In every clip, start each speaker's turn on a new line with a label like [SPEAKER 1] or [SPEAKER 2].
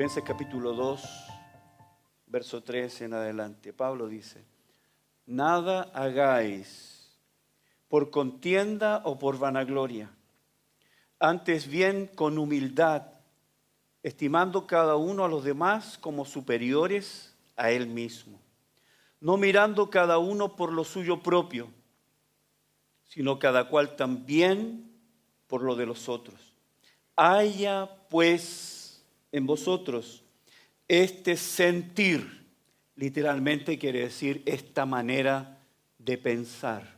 [SPEAKER 1] Filipenses capítulo 2, verso 3 en adelante. Pablo dice: nada hagáis por contienda o por vanagloria, antes bien con humildad, estimando cada uno a los demás como superiores a él mismo, no mirando cada uno por lo suyo propio, sino cada cual también por lo de los otros. Haya pues en vosotros este sentir, literalmente quiere decir esta manera de pensar.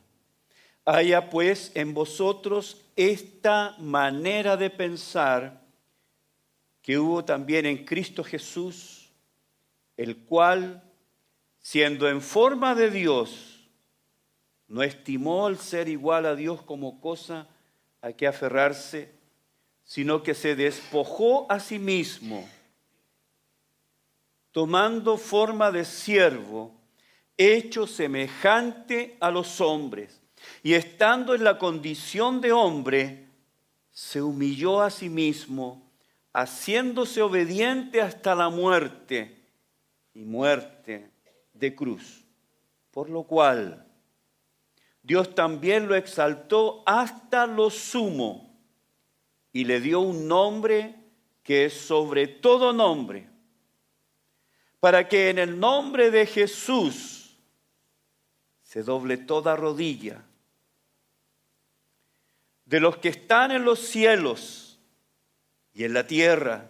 [SPEAKER 1] Haya pues en vosotros esta manera de pensar que hubo también en Cristo Jesús, el cual, siendo en forma de Dios, no estimó el ser igual a Dios como cosa a que aferrarse, sino que se despojó a sí mismo, tomando forma de siervo, hecho semejante a los hombres, y estando en la condición de hombre, se humilló a sí mismo, haciéndose obediente hasta la muerte, y muerte de cruz. Por lo cual Dios también lo exaltó hasta lo sumo y le dio un nombre que es sobre todo nombre, para que en el nombre de Jesús se doble toda rodilla, de los que están en los cielos y en la tierra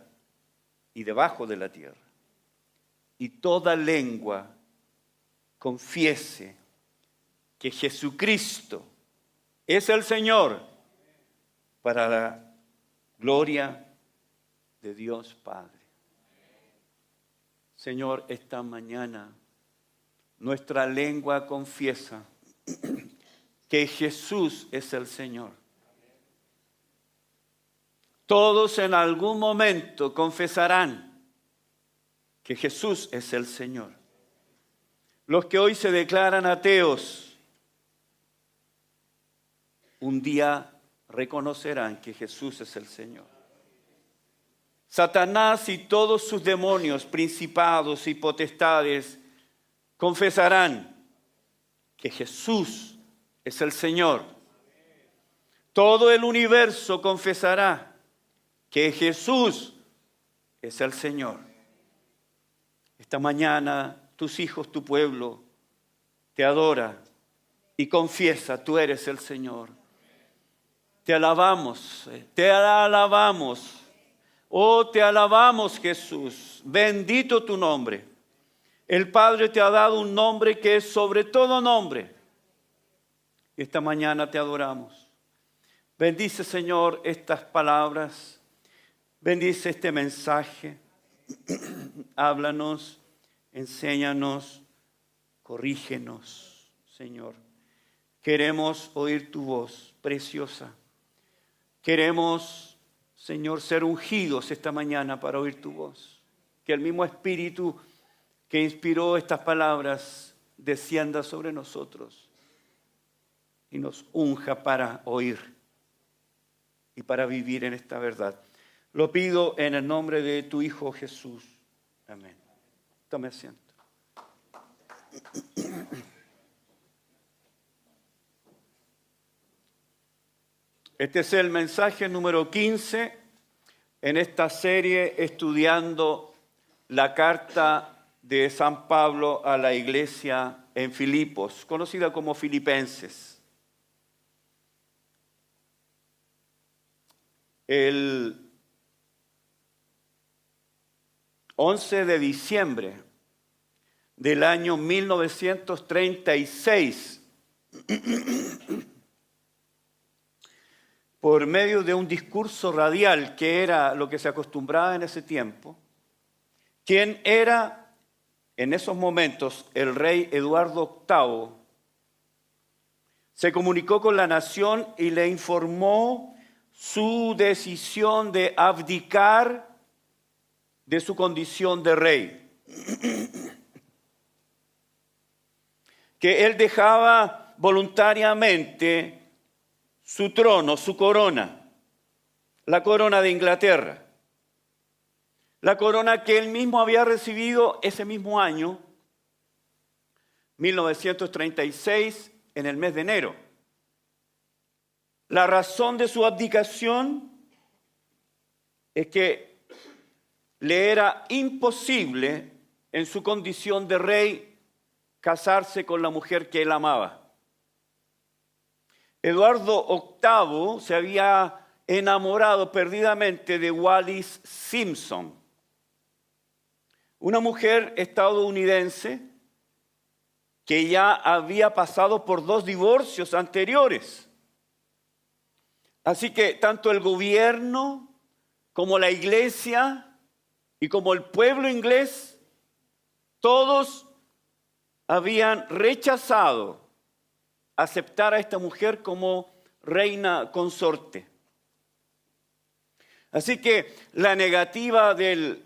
[SPEAKER 1] y debajo de la tierra, y toda lengua confiese que Jesucristo es el Señor, para la gloria de Dios Padre. Señor, esta mañana nuestra lengua confiesa que Jesús es el Señor. Todos en algún momento confesarán que Jesús es el Señor. Los que hoy se declaran ateos, un día reconocerán que Jesús es el Señor. Satanás y todos sus demonios, principados y potestades confesarán que Jesús es el Señor. Todo el universo confesará que Jesús es el Señor. Esta mañana tus hijos, tu pueblo, te adora y confiesa: tú eres el Señor. Te alabamos, te alabamos. Oh, te alabamos, Jesús. Bendito tu nombre. El Padre te ha dado un nombre que es sobre todo nombre. Esta mañana te adoramos. Bendice, Señor, estas palabras. Bendice este mensaje. Háblanos, enséñanos, corrígenos, Señor. Queremos oír tu voz preciosa. Queremos, Señor, ser ungidos esta mañana para oír tu voz. Que el mismo Espíritu que inspiró estas palabras descienda sobre nosotros y nos unja para oír y para vivir en esta verdad. Lo pido en el nombre de tu Hijo Jesús. Amén. Tome asiento. Este es el mensaje número 15 en esta serie estudiando la carta de San Pablo a la iglesia en Filipos, conocida como Filipenses. El 11 de diciembre del año 1936, por medio de un discurso radial que era lo que se acostumbraba en ese tiempo, quien era en esos momentos el rey Eduardo VIII, se comunicó con la nación y le informó su decisión de abdicar de su condición de rey. Que él dejaba voluntariamente su trono, su corona, la corona de Inglaterra, la corona que él mismo había recibido ese mismo año, 1936, en el mes de enero. La razón de su abdicación es que le era imposible, en su condición de rey, casarse con la mujer que él amaba. Eduardo VIII se había enamorado perdidamente de Wallis Simpson, una mujer estadounidense que ya había pasado por 2 divorcios anteriores. Así que tanto el gobierno como la iglesia y como el pueblo inglés, todos habían rechazado aceptar a esta mujer como reina consorte. Así que la negativa de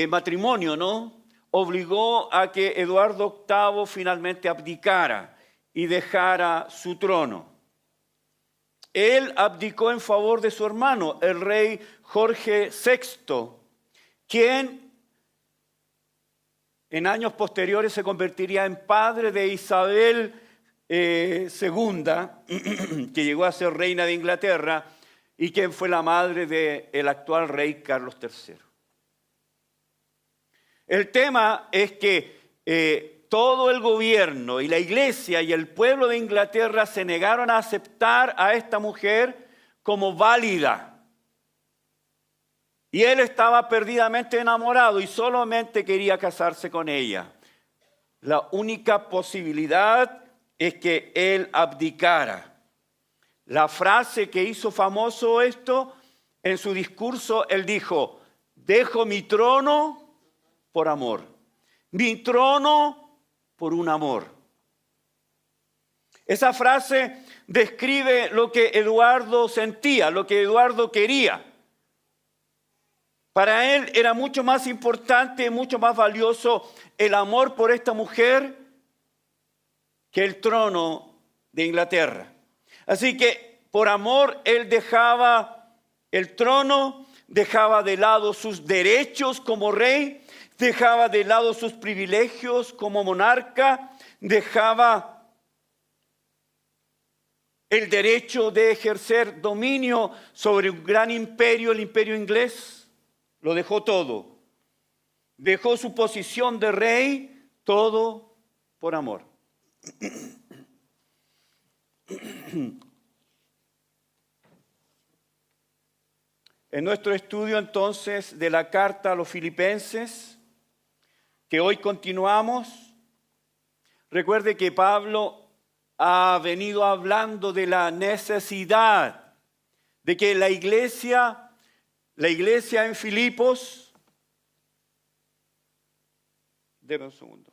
[SPEAKER 1] matrimonio, ¿no?, obligó a que Eduardo VIII finalmente abdicara y dejara su trono. Él abdicó en favor de su hermano, el rey Jorge VI, quien en años posteriores se convertiría en padre de Isabel II, que llegó a ser reina de Inglaterra, y quien fue la madre del actual rey Carlos III. El tema es que todo el gobierno y la iglesia y el pueblo de Inglaterra se negaron a aceptar a esta mujer como válida. Y él estaba perdidamente enamorado y solamente quería casarse con ella. La única posibilidad es que él abdicara. La frase que hizo famoso esto, en su discurso, él dijo: dejo mi trono por amor, mi trono por un amor. Esa frase describe lo que Eduardo sentía, lo que Eduardo quería. Para él era mucho más importante, mucho más valioso el amor por esta mujer que el trono de Inglaterra. Así que por amor él dejaba el trono, dejaba de lado sus derechos como rey, dejaba de lado sus privilegios como monarca, dejaba el derecho de ejercer dominio sobre un gran imperio, el imperio inglés. Lo dejó todo. Dejó su posición de rey, todo por amor. En nuestro estudio entonces de la carta a los Filipenses, que hoy continuamos, recuerde que Pablo ha venido hablando de la necesidad de que la iglesia en Filipos, deme un segundo.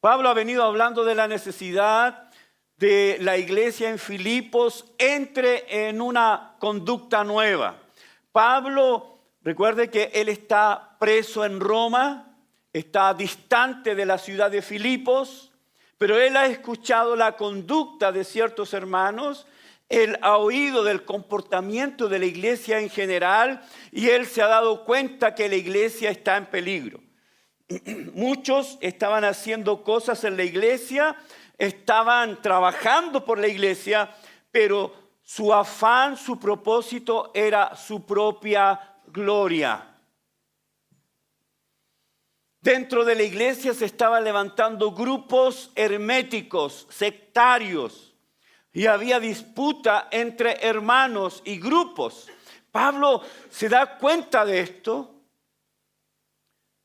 [SPEAKER 1] Pablo ha venido hablando de la necesidad de la iglesia en Filipos entre en una conducta nueva. Pablo, recuerde que él está preso en Roma, está distante de la ciudad de Filipos, pero él ha escuchado la conducta de ciertos hermanos, él ha oído del comportamiento de la iglesia en general y él se ha dado cuenta que la iglesia está en peligro. Muchos estaban haciendo cosas en la iglesia, estaban trabajando por la iglesia, pero su afán, su propósito era su propia gloria. Dentro de la iglesia se estaban levantando grupos herméticos, sectarios, y había disputa entre hermanos y grupos. Pablo se da cuenta de esto,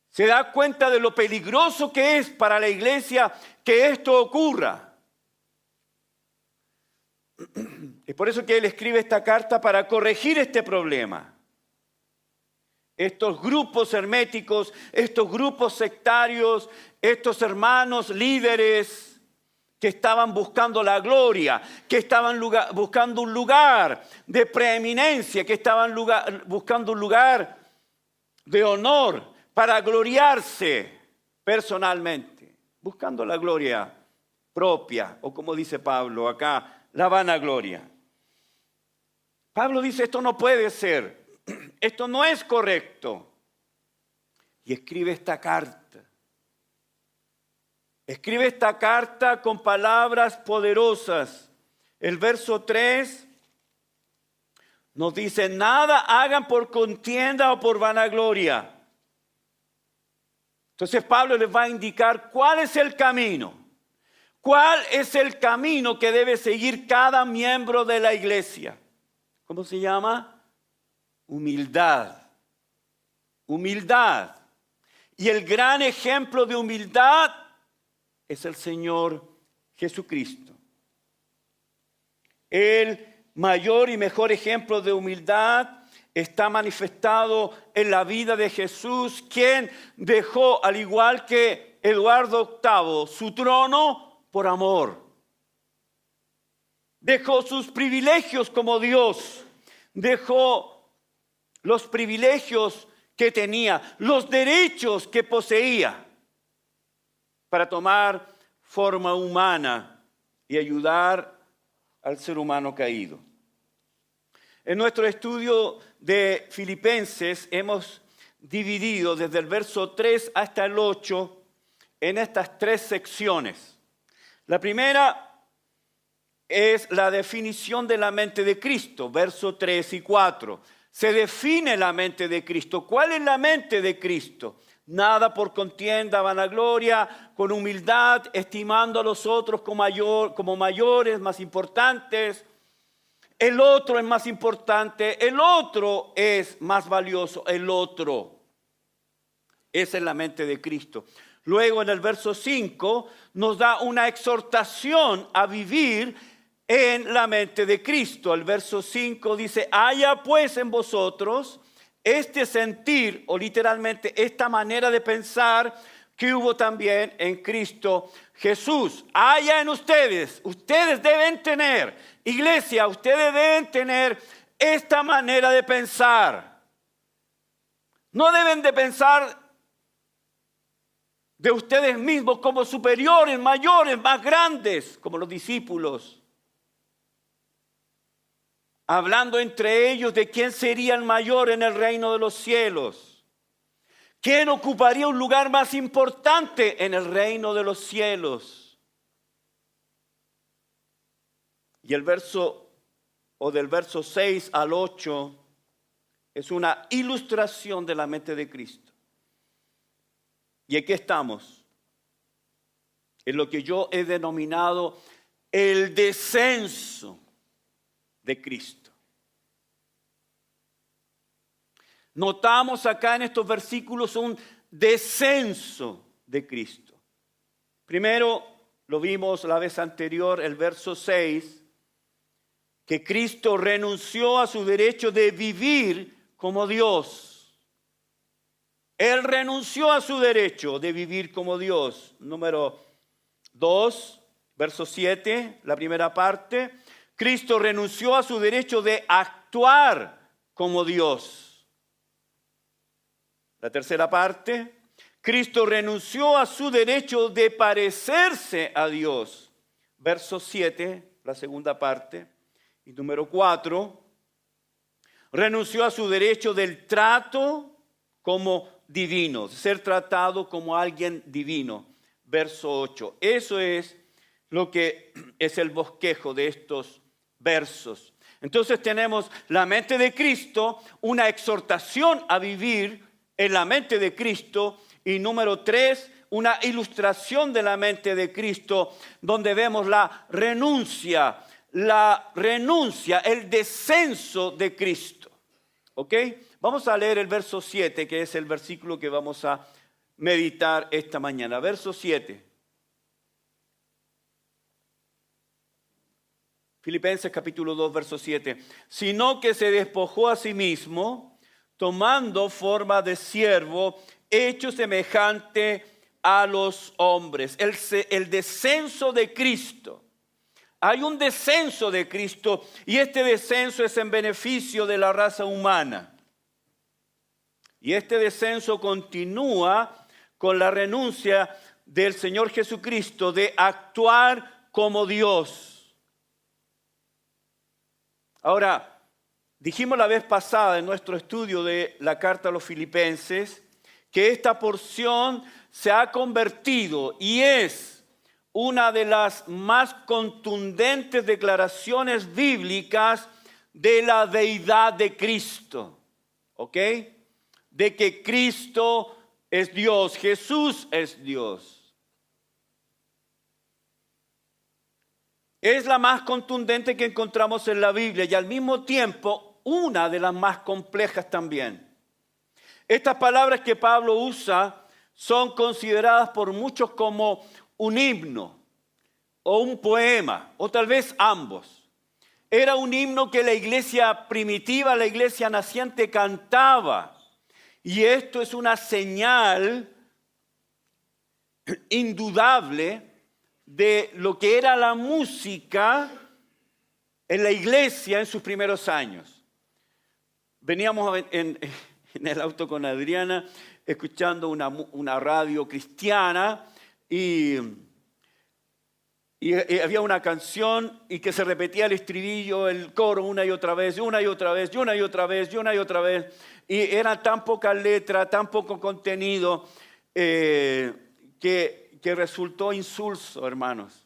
[SPEAKER 1] se da cuenta de lo peligroso que es para la iglesia que esto ocurra. Es por eso que él escribe esta carta para corregir este problema. Estos grupos herméticos, estos grupos sectarios, estos hermanos líderes que estaban buscando la gloria, que estaban buscando un lugar de preeminencia, que estaban buscando un lugar de honor para gloriarse personalmente, buscando la gloria propia, o como dice Pablo acá, la vanagloria. Pablo dice, esto no puede ser, esto no es correcto. Y escribe esta carta. Escribe esta carta con palabras poderosas. El verso 3 nos dice, nada hagan por contienda o por vanagloria. Entonces Pablo les va a indicar cuál es el camino. ¿Cuál es el camino que debe seguir cada miembro de la iglesia? ¿Cómo se llama? Humildad. Humildad. Y el gran ejemplo de humildad es el Señor Jesucristo. El mayor y mejor ejemplo de humildad está manifestado en la vida de Jesús, quien dejó, al igual que Eduardo VIII, su trono por amor. Dejó sus privilegios como Dios, dejó los privilegios que tenía, los derechos que poseía, para tomar forma humana y ayudar al ser humano caído. En nuestro estudio de Filipenses hemos dividido desde el verso 3 hasta el 8 en estas 3 secciones. La primera es la definición de la mente de Cristo, versos 3 y 4. Se define la mente de Cristo. ¿Cuál es la mente de Cristo? Nada por contienda, vanagloria, con humildad, estimando a los otros como mayores, más importantes. El otro es más importante, el otro es más valioso, el otro. Esa es la mente de Cristo. Luego en el verso 5 nos da una exhortación a vivir en la mente de Cristo. El verso 5 dice, haya pues en vosotros este sentir, o literalmente esta manera de pensar que hubo también en Cristo Jesús. Haya en ustedes, ustedes deben tener, iglesia, ustedes deben tener esta manera de pensar. No deben de pensar de ustedes mismos como superiores, mayores, más grandes, como los discípulos. Hablando entre ellos de quién sería el mayor en el reino de los cielos. ¿Quién ocuparía un lugar más importante en el reino de los cielos? Y el verso, o del verso 6 al 8, es una ilustración de la mente de Cristo. Y aquí estamos, en lo que yo he denominado el descenso de Cristo. Notamos acá en estos versículos un descenso de Cristo. Primero, lo vimos la vez anterior, el verso 6, que Cristo renunció a su derecho de vivir como Dios. Él renunció a su derecho de vivir como Dios. Número 2, verso 7, la primera parte. Cristo renunció a su derecho de actuar como Dios. La tercera parte. Cristo renunció a su derecho de parecerse a Dios. Verso 7, la segunda parte. Y número 4. Renunció a su derecho del trato como divino, ser tratado como alguien divino. Verso 8. Eso es lo que es el bosquejo de estos versos. Entonces tenemos la mente de Cristo, una exhortación a vivir en la mente de Cristo. Y número 3, una ilustración de la mente de Cristo, donde vemos la renuncia, el descenso de Cristo. ¿Ok? Vamos a leer el verso 7, que es el versículo que vamos a meditar esta mañana. Verso 7. Filipenses capítulo 2, verso 7. Sino que se despojó a sí mismo, tomando forma de siervo, hecho semejante a los hombres. El descenso de Cristo. Hay un descenso de Cristo y este descenso es en beneficio de la raza humana. Y este descenso continúa con la renuncia del Señor Jesucristo de actuar como Dios. Ahora, dijimos la vez pasada en nuestro estudio de la carta a los Filipenses que esta porción se ha convertido y es una de las más contundentes declaraciones bíblicas de la deidad de Cristo. ¿Ok? De que Cristo es Dios, Jesús es Dios. Es la más contundente que encontramos en la Biblia y al mismo tiempo una de las más complejas también. Estas palabras que Pablo usa son consideradas por muchos como un himno o un poema, o tal vez ambos. Era un himno que la iglesia primitiva, la iglesia naciente cantaba. Y esto es una señal indudable de lo que era la música en la iglesia en sus primeros años. Veníamos en el auto con Adriana escuchando una radio cristiana y había una canción y que se repetía el estribillo, el coro una y otra vez, una y otra vez, y una y otra vez, y una y otra vez. Y era tan poca letra, tan poco contenido, que resultó insulso, hermanos.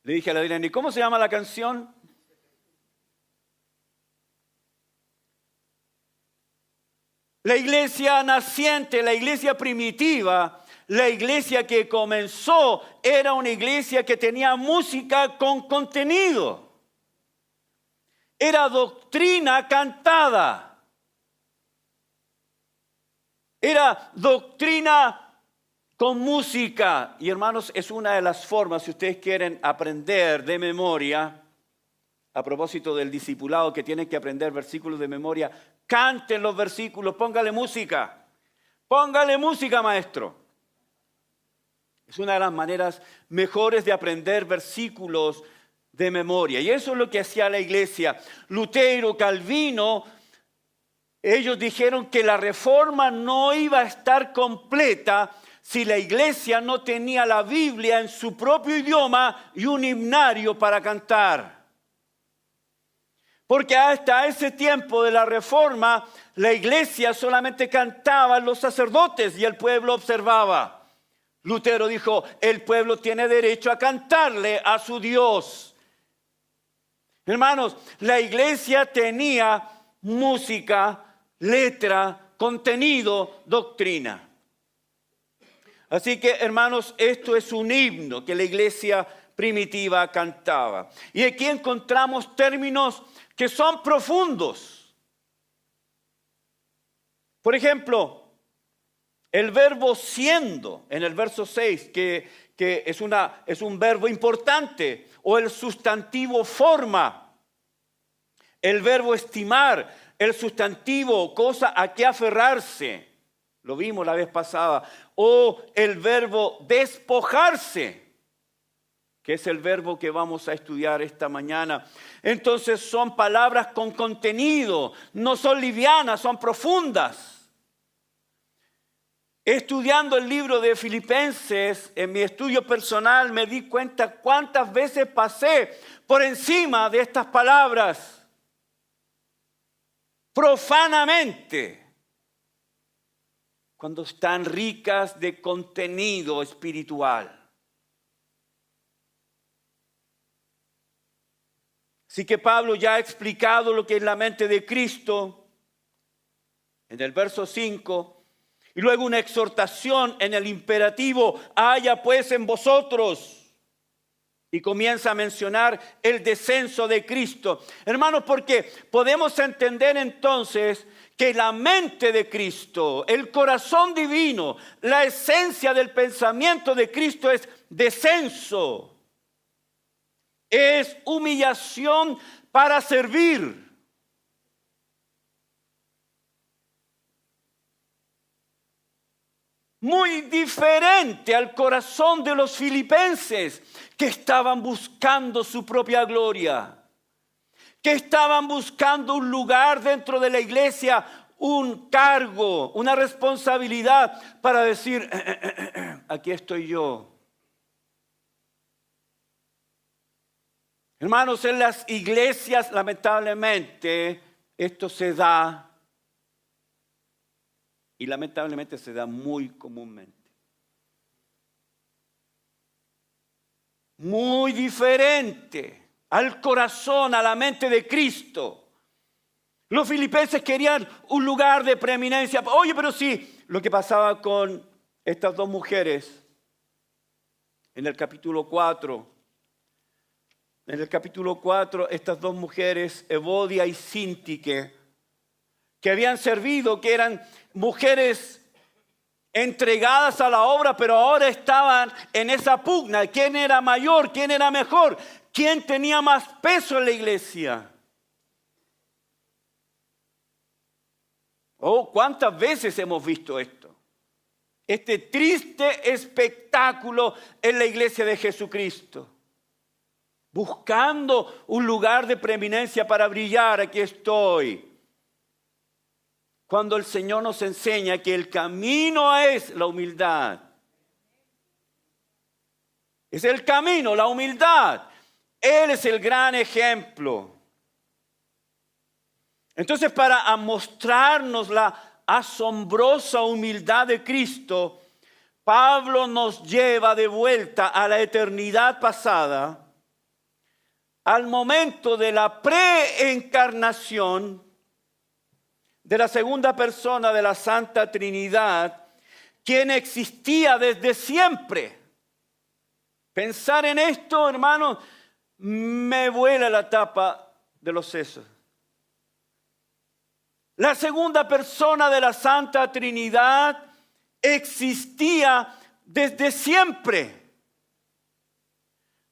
[SPEAKER 1] Le dije a la Adriana, ¿y cómo se llama la canción? La iglesia naciente, la iglesia primitiva, la iglesia que comenzó, era una iglesia que tenía música con contenido. Era doctrina cantada. Era doctrina con música. Y hermanos, es una de las formas, si ustedes quieren aprender de memoria, a propósito del discipulado que tienen que aprender versículos de memoria, canten los versículos, póngale música. Póngale música, maestro. Es una de las maneras mejores de aprender versículos de memoria. Y eso es lo que hacía la iglesia. Lutero, Calvino, ellos dijeron que la reforma no iba a estar completa si la iglesia no tenía la Biblia en su propio idioma y un himnario para cantar. Porque hasta ese tiempo de la reforma, la iglesia solamente cantaba los sacerdotes y el pueblo observaba. Lutero dijo, el pueblo tiene derecho a cantarle a su Dios. Hermanos, la iglesia tenía música, letra, contenido, doctrina. Así que, hermanos, esto es un himno que la iglesia primitiva cantaba. Y aquí encontramos términos que son profundos. Por ejemplo, el verbo siendo, en el verso 6, que es un verbo importante, o el sustantivo forma, el verbo estimar, el sustantivo cosa a que aferrarse, lo vimos la vez pasada, o el verbo despojarse, que es el verbo que vamos a estudiar esta mañana. Entonces son palabras con contenido, no son livianas, son profundas. Estudiando el libro de Filipenses, en mi estudio personal me di cuenta cuántas veces pasé por encima de estas palabras profanamente, cuando están ricas de contenido espiritual. Así que Pablo ya ha explicado lo que es la mente de Cristo en el verso 5. Y luego una exhortación en el imperativo, haya pues en vosotros. Y comienza a mencionar el descenso de Cristo. Hermanos, porque podemos entender entonces que la mente de Cristo, el corazón divino, la esencia del pensamiento de Cristo es descenso. Es humillación para servir. Muy diferente al corazón de los filipenses que estaban buscando su propia gloria, que estaban buscando un lugar dentro de la iglesia, un cargo, una responsabilidad para decir, aquí estoy yo. Hermanos, en las iglesias, lamentablemente, esto se da, y lamentablemente se da muy comúnmente. Muy diferente al corazón, a la mente de Cristo. Los filipenses querían un lugar de preeminencia. Oye, pero sí, lo que pasaba con estas dos mujeres en el capítulo 4. En el capítulo 4, estas dos mujeres, Evodia y Síntique, que habían servido, que eran mujeres entregadas a la obra, pero ahora estaban en esa pugna. ¿Quién era mayor? ¿Quién era mejor? ¿Quién tenía más peso en la iglesia? Oh, ¿cuántas veces hemos visto esto? Este triste espectáculo en la iglesia de Jesucristo. Buscando un lugar de preeminencia para brillar, aquí estoy. Cuando el Señor nos enseña que el camino es la humildad. Es el camino, la humildad. Él es el gran ejemplo. Entonces, para mostrarnos la asombrosa humildad de Cristo, Pablo nos lleva de vuelta a la eternidad pasada, al momento de la preencarnación de la segunda persona de la Santa Trinidad, quien existía desde siempre. Pensar en esto, hermanos, me vuela la tapa de los sesos. La segunda persona de la Santa Trinidad existía desde siempre.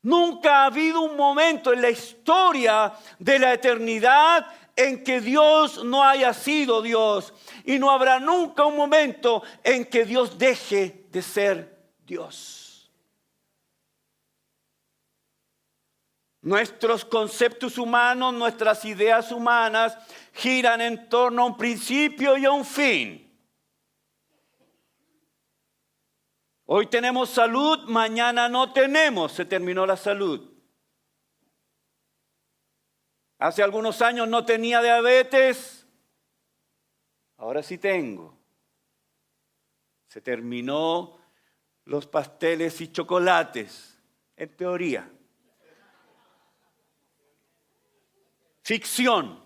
[SPEAKER 1] Nunca ha habido un momento en la historia de la eternidad en que Dios no haya sido Dios. Y no habrá nunca un momento en que Dios deje de ser Dios. Nuestros conceptos humanos, nuestras ideas humanas giran en torno a un principio y a un fin. Hoy tenemos salud, mañana no tenemos, se terminó la salud. Hace algunos años no tenía diabetes, ahora sí tengo. Se terminó los pasteles y chocolates, en teoría. Ficción.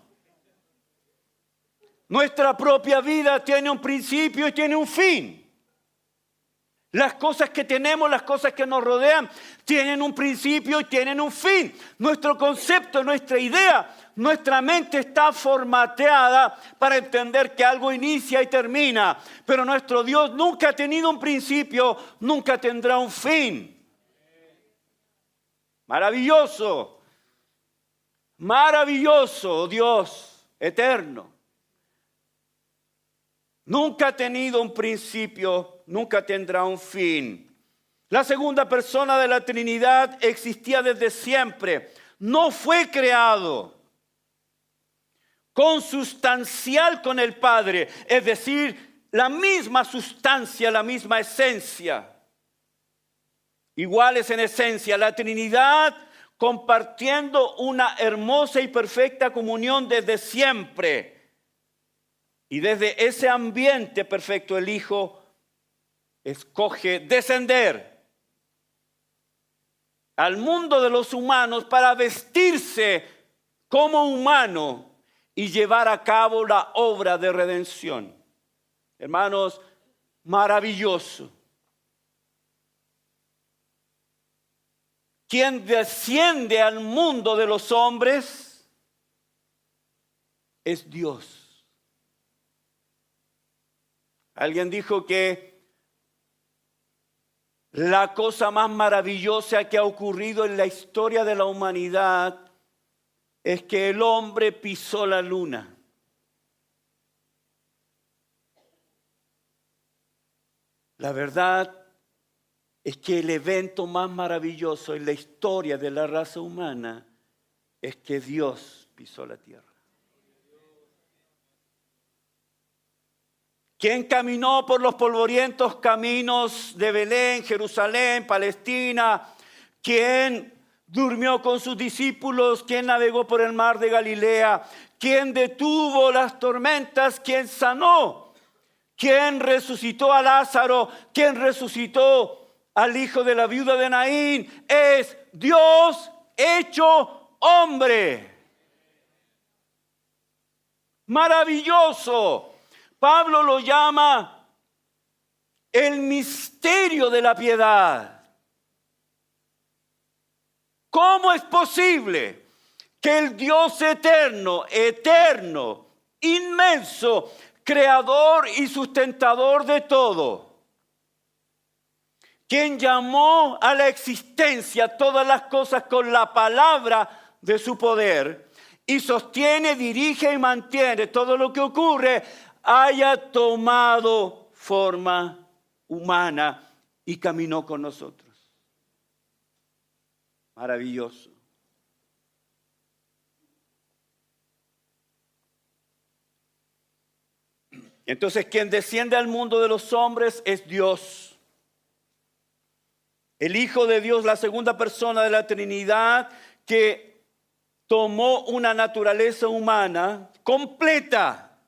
[SPEAKER 1] Nuestra propia vida tiene un principio y tiene un fin. Las cosas que tenemos, las cosas que nos rodean, tienen un principio y tienen un fin. Nuestro concepto, nuestra idea, nuestra mente está formateada para entender que algo inicia y termina. Pero nuestro Dios nunca ha tenido un principio, nunca tendrá un fin. Maravilloso. Maravilloso, Dios eterno. Nunca ha tenido un principio, nunca tendrá un fin. La segunda persona de la Trinidad existía desde siempre. No fue creado. Consustancial con el Padre, es decir, la misma sustancia, la misma esencia. Iguales en esencia, la Trinidad compartiendo una hermosa y perfecta comunión desde siempre. Y desde ese ambiente perfecto el Hijo escoge descender al mundo de los humanos para vestirse como humano y llevar a cabo la obra de redención. Hermanos, maravilloso. Quien desciende al mundo de los hombres es Dios. Alguien dijo que la cosa más maravillosa que ha ocurrido en la historia de la humanidad es que el hombre pisó la luna. La verdad es que el evento más maravilloso en la historia de la raza humana es que Dios pisó la tierra. quien caminó por los polvorientos caminos de Belén, Jerusalén, Palestina, quien durmió con sus discípulos, quien navegó por el mar de Galilea, quien detuvo las tormentas, quien sanó, quien resucitó a Lázaro, quien resucitó al hijo de la viuda de Naín, es Dios hecho hombre. Maravilloso. Pablo lo llama el misterio de la piedad. ¿Cómo es posible que el Dios eterno, inmenso, creador y sustentador de todo, quien llamó a la existencia todas las cosas con la palabra de su poder y sostiene, dirige y mantiene todo lo que ocurre, haya tomado forma humana y caminó con nosotros? Maravilloso. Entonces, quien desciende al mundo de los hombres es Dios. El Hijo de Dios, la segunda persona de la Trinidad, que tomó una naturaleza humana completa.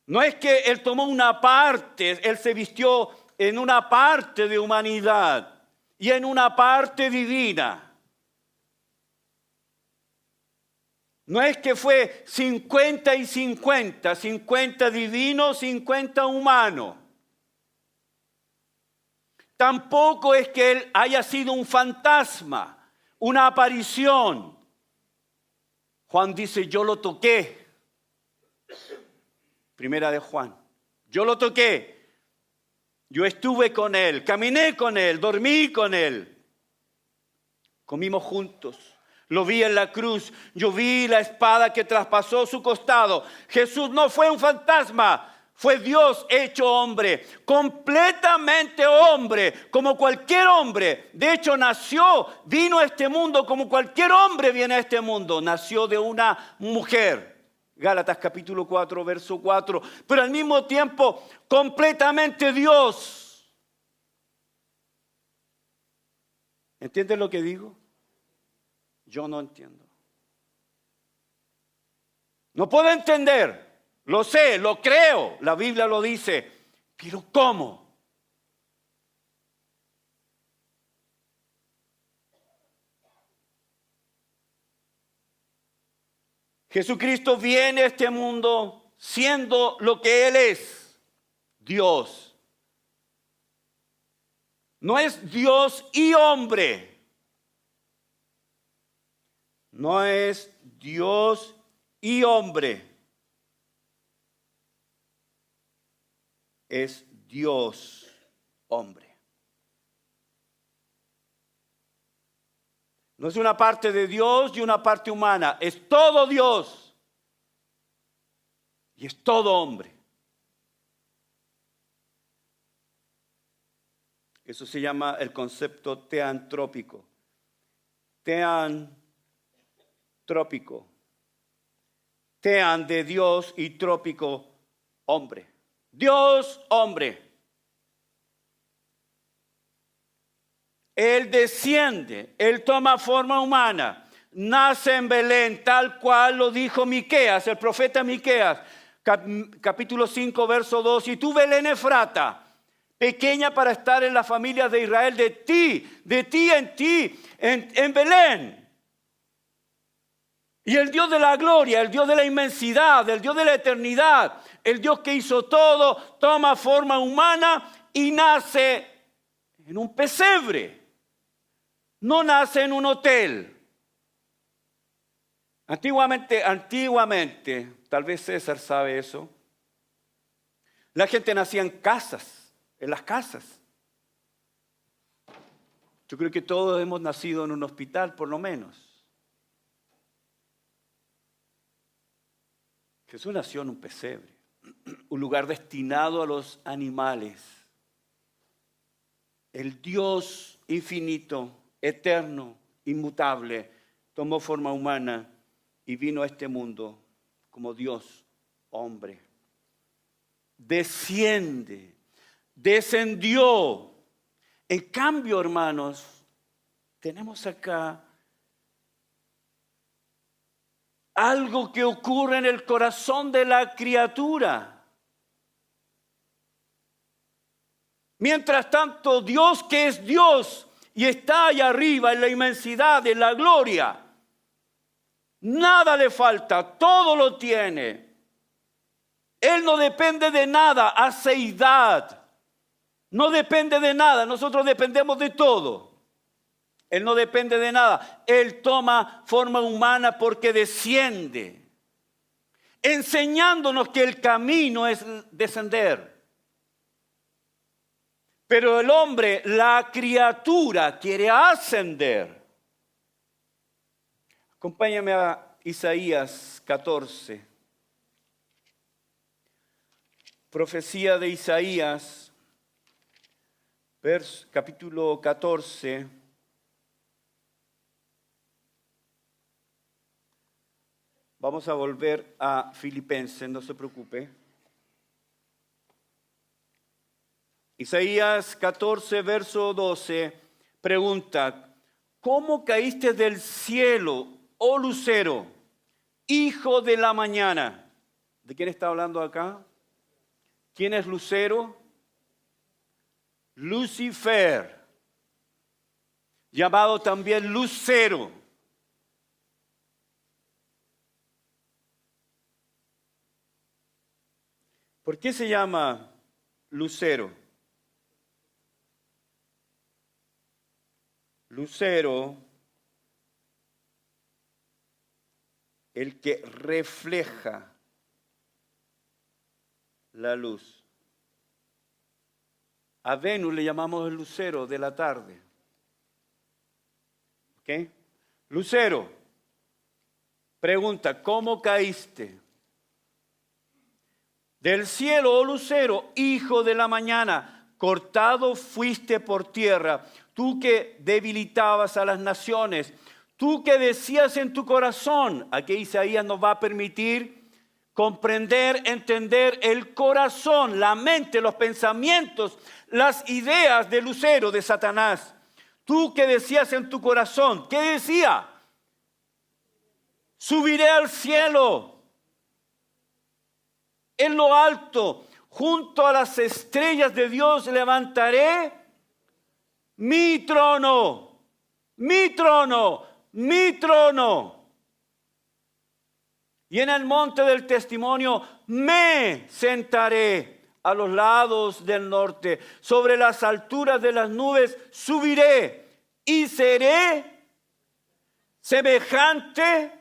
[SPEAKER 1] No es que Él tomó una parte, Él se vistió en una parte de humanidad y en una parte divina. No es que fue 50 y 50, 50 divino, 50 humano. Tampoco es que Él haya sido un fantasma, una aparición. Juan dice, yo lo toqué. Primera de Juan. Yo lo toqué. Yo estuve con Él, caminé con Él, dormí con Él. Comimos juntos. Lo vi en la cruz. Yo vi la espada que traspasó su costado. Jesús no fue un fantasma. Fue Dios hecho hombre, completamente hombre, como cualquier hombre. De hecho, vino a este mundo como cualquier hombre viene a este mundo. Nació de una mujer. Gálatas capítulo 4, verso 4. Pero al mismo tiempo, completamente Dios. ¿Entienden lo que digo? Yo no entiendo. No puedo entender. Lo sé, lo creo, la Biblia lo dice, pero ¿cómo? Jesucristo viene a este mundo siendo lo que Él es, Dios. No es Dios y hombre. No es Dios y hombre. Es Dios hombre. No es una parte de Dios y una parte humana. Es todo Dios. Y es todo hombre. Eso se llama el concepto teantrópico. Teantrópico. Tean de Dios y trópico hombre. Dios, hombre. Él desciende, Él toma forma humana, nace en Belén, tal cual lo dijo Miqueas, el profeta Miqueas, capítulo 5, verso 2. Y tú, Belén Efrata, pequeña para estar en las familias de Israel, de ti en Belén. Y el Dios de la gloria, el Dios de la inmensidad, el Dios de la eternidad, el Dios que hizo todo, toma forma humana y nace en un pesebre. No nace en un hotel. Antiguamente, tal vez César sabe eso, la gente nacía en casas, en las casas. Yo creo que todos hemos nacido en un hospital, por lo menos. Jesús nació en un pesebre, un lugar destinado a los animales. El Dios infinito, eterno, inmutable, tomó forma humana y vino a este mundo como Dios, hombre. desciende, descendió. En cambio, hermanos, tenemos acá algo que ocurre en el corazón de la criatura. Mientras tanto, Dios, que es Dios y está allá arriba en la inmensidad, en la gloria, nada le falta, todo lo tiene. Él no depende de nada, aceidad. No depende de nada, nosotros dependemos de todo. Él no depende de nada. Él toma forma humana porque desciende, enseñándonos que el camino es descender. Pero el hombre, la criatura, quiere ascender. Acompáñame a Isaías 14. Profecía de Isaías, capítulo 14. Vamos a volver a Filipenses, no se preocupe. Isaías 14, verso 12, pregunta: ¿cómo caíste del cielo, oh lucero, hijo de la mañana? ¿De quién está hablando acá? ¿Quién es lucero? Lucifer, llamado también lucero. ¿Por qué se llama lucero? Lucero, el que refleja la luz. A Venus le llamamos el lucero de la tarde. ¿Ok? Lucero, pregunta: ¿cómo caíste? Del cielo, oh lucero, hijo de la mañana, cortado fuiste por tierra, tú que debilitabas a las naciones, tú que decías en tu corazón. Aquí Isaías nos va a permitir comprender, entender el corazón, la mente, los pensamientos, las ideas de lucero, de Satanás. Tú que decías en tu corazón, ¿qué decía? Subiré al cielo, en lo alto, junto a las estrellas de Dios levantaré mi trono, mi trono, mi trono. Y en el monte del testimonio me sentaré a los lados del norte. Sobre las alturas de las nubes subiré y seré semejante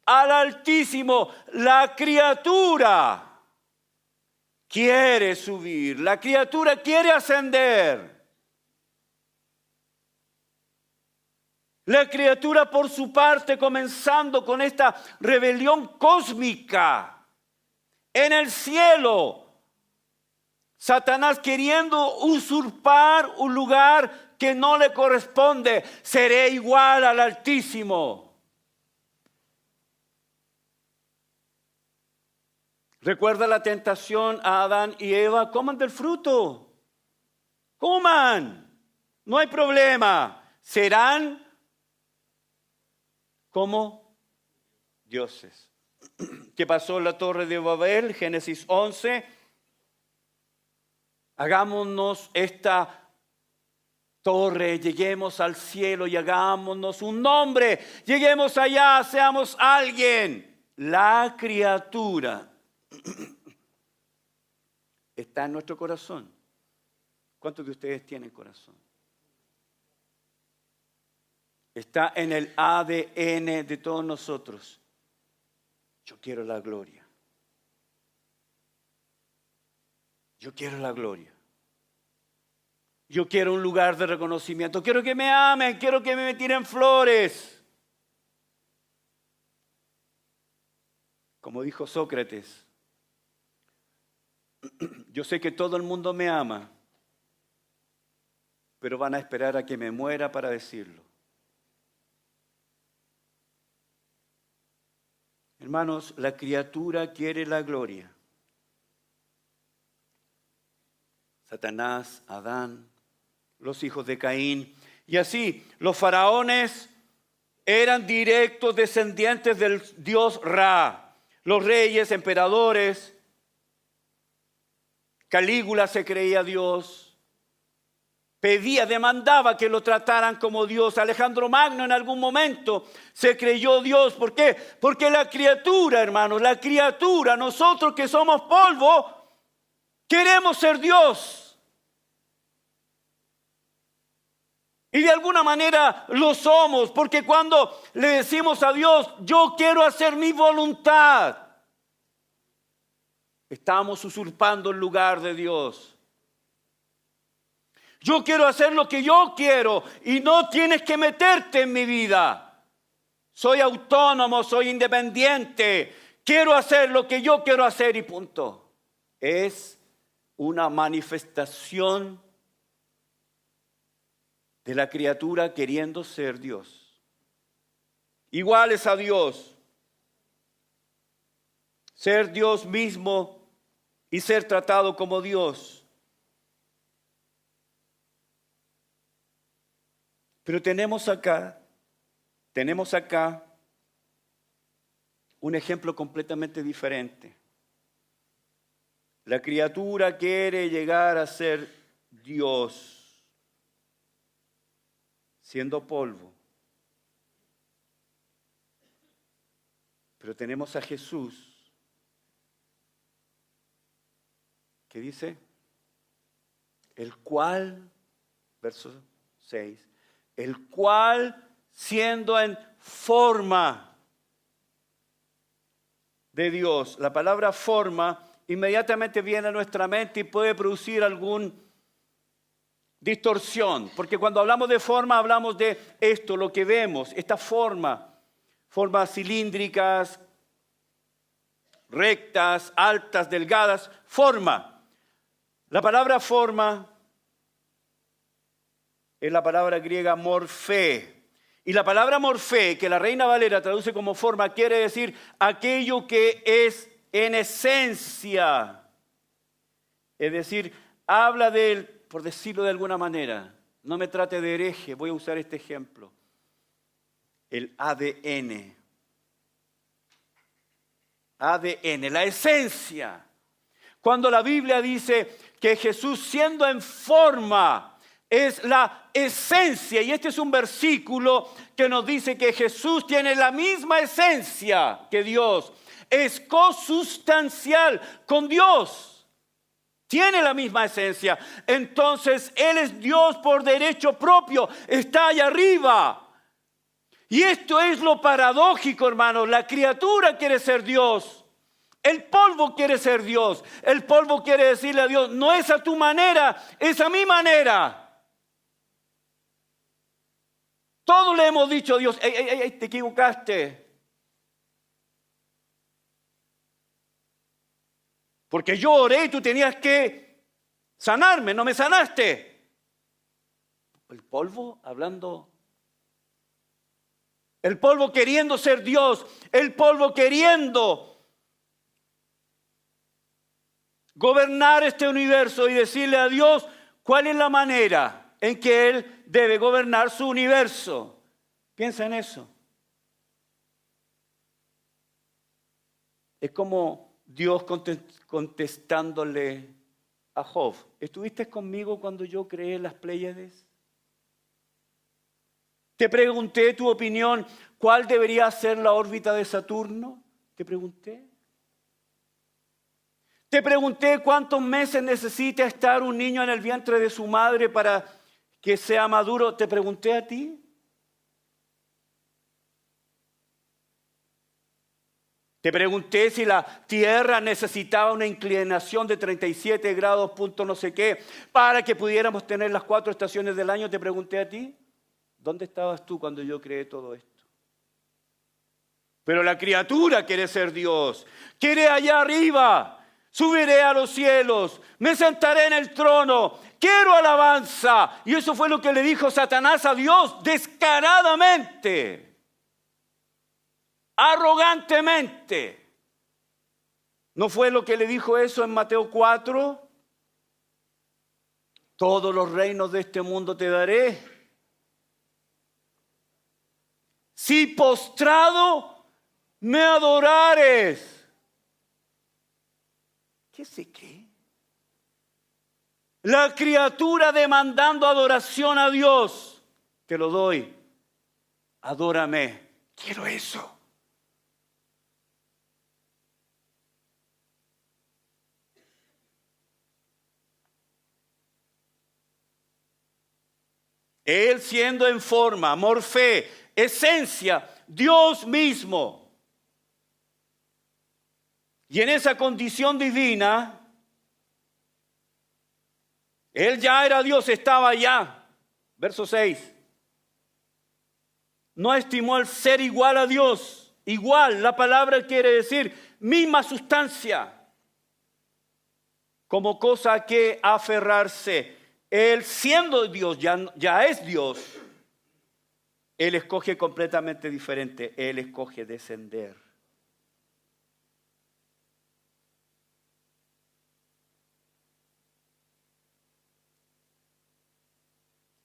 [SPEAKER 1] al Altísimo. La criatura quiere subir, la criatura quiere ascender. La criatura, por su parte, comenzando con esta rebelión cósmica en el cielo, Satanás queriendo usurpar un lugar que no le corresponde. Seré igual al Altísimo. Recuerda la tentación a Adán y Eva: coman del fruto, coman, no hay problema, serán como dioses. ¿Qué pasó en la torre de Babel? Génesis 11. Hagámonos esta torre, lleguemos al cielo y hagámonos un nombre, lleguemos allá, seamos alguien. La criatura está en nuestro corazón. ¿Cuántos de ustedes tienen corazón? Está en el ADN de todos nosotros. Yo quiero la gloria. Yo quiero la gloria. Yo quiero un lugar de reconocimiento. Quiero que me amen, quiero que me tiren flores. Como dijo Sócrates: yo sé que todo el mundo me ama, pero van a esperar a que me muera para decirlo. Hermanos, la criatura quiere la gloria. Satanás, Adán, los hijos de Caín. Y así, los faraones eran directos descendientes del dios Ra. Los reyes, emperadores, Calígula se creía Dios, pedía, demandaba que lo trataran como Dios. Alejandro Magno en algún momento se creyó Dios. ¿Por qué? Porque la criatura, hermanos, la criatura, nosotros que somos polvo, queremos ser Dios. Y de alguna manera lo somos, porque cuando le decimos a Dios, yo quiero hacer mi voluntad, estamos usurpando el lugar de Dios. Yo quiero hacer lo que yo quiero y no tienes que meterte en mi vida. Soy autónomo, soy independiente. Quiero hacer lo que yo quiero hacer y punto. Es una manifestación de la criatura queriendo ser Dios. Iguales a Dios. Ser Dios mismo y ser tratado como Dios. Pero tenemos acá un ejemplo completamente diferente. La criatura quiere llegar a ser Dios, siendo polvo. Pero tenemos a Jesús, que dice, el cual, verso 6, el cual siendo en forma de Dios. La palabra forma inmediatamente viene a nuestra mente y puede producir alguna distorsión, porque cuando hablamos de forma hablamos de esto, lo que vemos, esta forma, formas cilíndricas, rectas, altas, delgadas, forma. La palabra forma es la palabra griega morfé. Y la palabra morfé, que la Reina Valera traduce como forma, quiere decir aquello que es en esencia. Es decir, habla de él, por decirlo de alguna manera, no me trate de hereje, voy a usar este ejemplo. El ADN. ADN, la esencia. Cuando la Biblia dice que Jesús siendo en forma es la esencia, y este es un versículo que nos dice que Jesús tiene la misma esencia que Dios, es cosustancial con Dios, tiene la misma esencia, entonces Él es Dios por derecho propio, está allá arriba. Y esto es lo paradójico, hermanos, la criatura quiere ser Dios. El polvo quiere ser Dios. El polvo quiere decirle a Dios, no es a tu manera, es a mi manera. Todos le hemos dicho a Dios, ey, te equivocaste. Porque yo oré y tú tenías que sanarme, no me sanaste. El polvo hablando. El polvo queriendo ser Dios. El polvo queriendo gobernar este universo y decirle a Dios cuál es la manera en que Él debe gobernar su universo. Piensa en eso. Es como Dios contestándole a Job. ¿Estuviste conmigo cuando yo creé las Pléyades? Te pregunté tu opinión, ¿cuál debería ser la órbita de Saturno? Te pregunté. Te pregunté cuántos meses necesita estar un niño en el vientre de su madre para que sea maduro. Te pregunté a ti. Te pregunté si la tierra necesitaba una inclinación de 37 grados, punto no sé qué, para que pudiéramos tener las 4 estaciones del año. Te pregunté a ti. ¿Dónde estabas tú cuando yo creé todo esto? Pero la criatura quiere ser Dios. Quiere allá arriba. Subiré a los cielos, me sentaré en el trono, quiero alabanza. Y eso fue lo que le dijo Satanás a Dios descaradamente, arrogantemente. ¿No fue lo que le dijo eso en Mateo 4? todos los reinos de este mundo te daré. Si postrado me adorares. ¿Qué sé qué? La criatura demandando adoración a Dios. Te lo doy. Adórame. Quiero eso. Él siendo en forma, morfé, esencia, Dios mismo. Y en esa condición divina, Él ya era Dios, estaba allá. Verso 6. No estimó el ser igual a Dios. Igual, la palabra quiere decir misma sustancia. Como cosa a que aferrarse. Él siendo Dios, ya es Dios. Él escoge completamente diferente. Él escoge descender.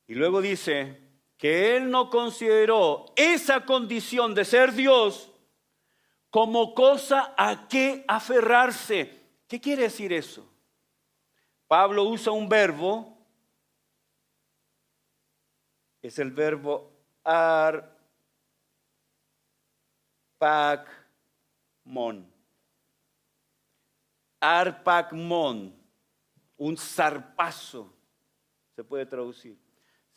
[SPEAKER 1] Y luego dice que Él no consideró esa condición de ser Dios como cosa a que aferrarse. ¿Qué quiere decir eso? Pablo usa un verbo. Es el verbo arpakmon. Arpakmon. Un zarpazo. Se puede traducir.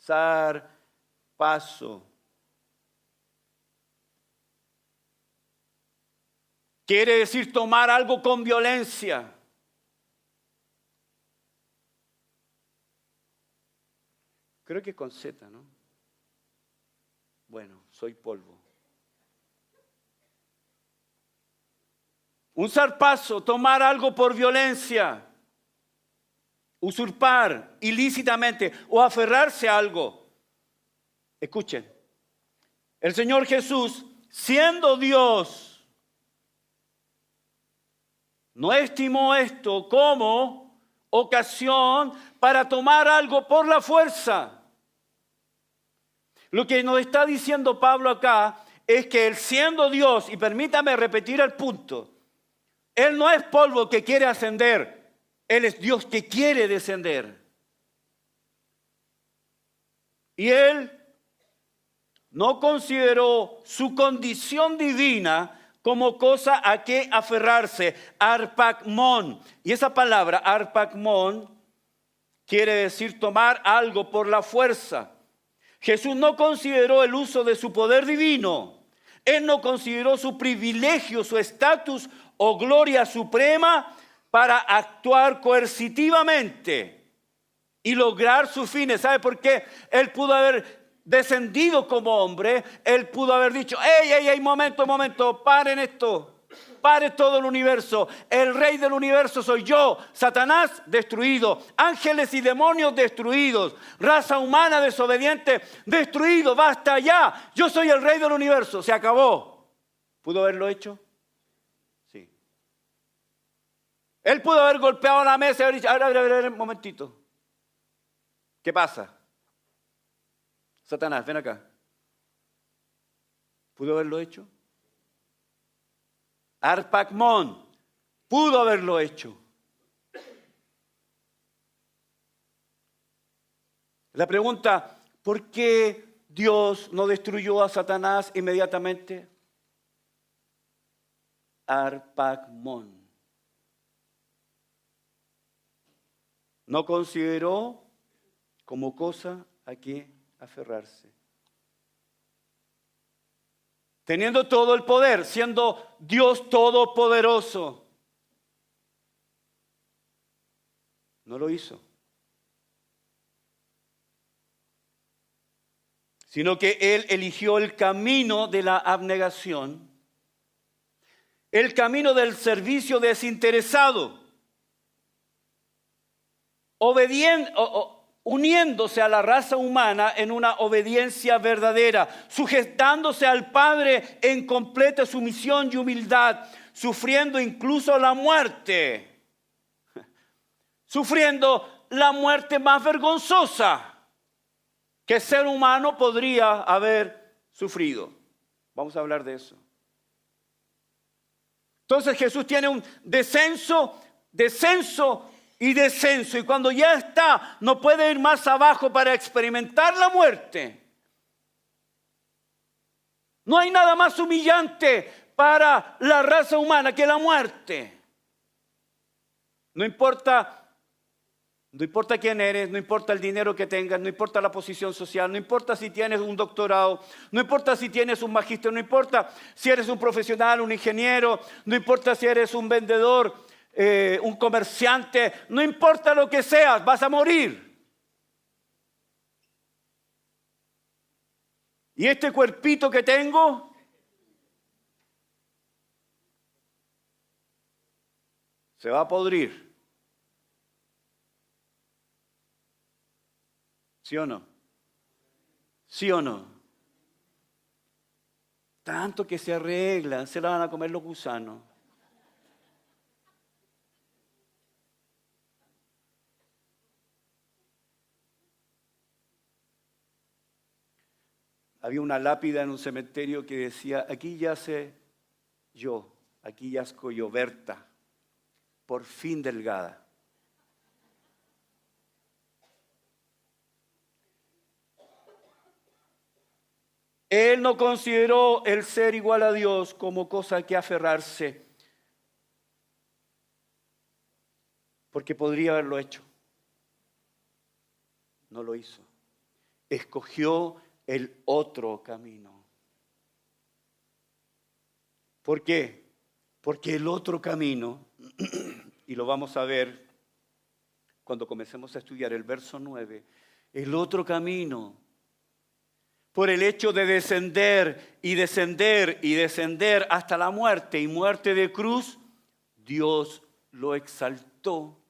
[SPEAKER 1] Zarpazo. Quiere decir tomar algo con violencia. Creo que con Z, ¿no? Bueno, soy polvo. Un zarpazo, tomar algo por violencia. Usurpar ilícitamente o aferrarse a algo. Escuchen, el Señor Jesús, siendo Dios, no estimó esto como ocasión para tomar algo por la fuerza. Lo que nos está diciendo Pablo acá es que Él siendo Dios, y permítame repetir el punto, Él no es polvo que quiere ascender. Él es Dios que quiere descender. Y Él no consideró su condición divina como cosa a que aferrarse. Arpakmon. Y esa palabra, arpakmon, quiere decir tomar algo por la fuerza. Jesús no consideró el uso de su poder divino. Él no consideró su privilegio, su estatus o gloria suprema para actuar coercitivamente y lograr sus fines. ¿Sabe por qué? Él pudo haber descendido como hombre. Él pudo haber dicho, ¡ey, momento, paren esto! Pare todo el universo. El rey del universo soy yo. Satanás destruido. Ángeles y demonios destruidos. Raza humana desobediente destruido. Basta ya. Yo soy el rey del universo. Se acabó. ¿Pudo haberlo hecho? Él pudo haber golpeado la mesa y haber dicho, a ver, un momentito. ¿Qué pasa? Satanás, ven acá. ¿Pudo haberlo hecho? Arpakmon, pudo haberlo hecho. La pregunta, ¿por qué Dios no destruyó a Satanás inmediatamente? Arpakmon. No consideró como cosa a que aferrarse. Teniendo todo el poder, siendo Dios todopoderoso, no lo hizo. Sino que Él eligió el camino de la abnegación, el camino del servicio desinteresado, uniéndose a la raza humana en una obediencia verdadera, sujetándose al Padre en completa sumisión y humildad, sufriendo incluso la muerte, sufriendo la muerte más vergonzosa que el ser humano podría haber sufrido. Vamos a hablar de eso. Entonces Jesús tiene un descenso y descenso. Y cuando ya está, no puede ir más abajo para experimentar la muerte. No hay nada más humillante para la raza humana que la muerte. No importa quién eres, no importa el dinero que tengas, no importa la posición social, no importa si tienes un doctorado, no importa si tienes un magíster, no importa si eres un profesional, un ingeniero, no importa si eres un vendedor, un comerciante, no importa lo que seas, vas a morir. Y este cuerpito que tengo se va a podrir. ¿Sí o no? ¿Sí o no? Tanto que se arreglan, se la van a comer los gusanos. Había una lápida en un cementerio que decía, aquí yace yo, aquí yazco yo, Berta, por fin delgada. Él no consideró el ser igual a Dios como cosa que aferrarse, porque podría haberlo hecho. No lo hizo. Escogió el otro camino. ¿Por qué? Porque el otro camino, y lo vamos a ver cuando comencemos a estudiar el verso 9, el otro camino, por el hecho de descender y descender y descender hasta la muerte y muerte de cruz, Dios lo exaltó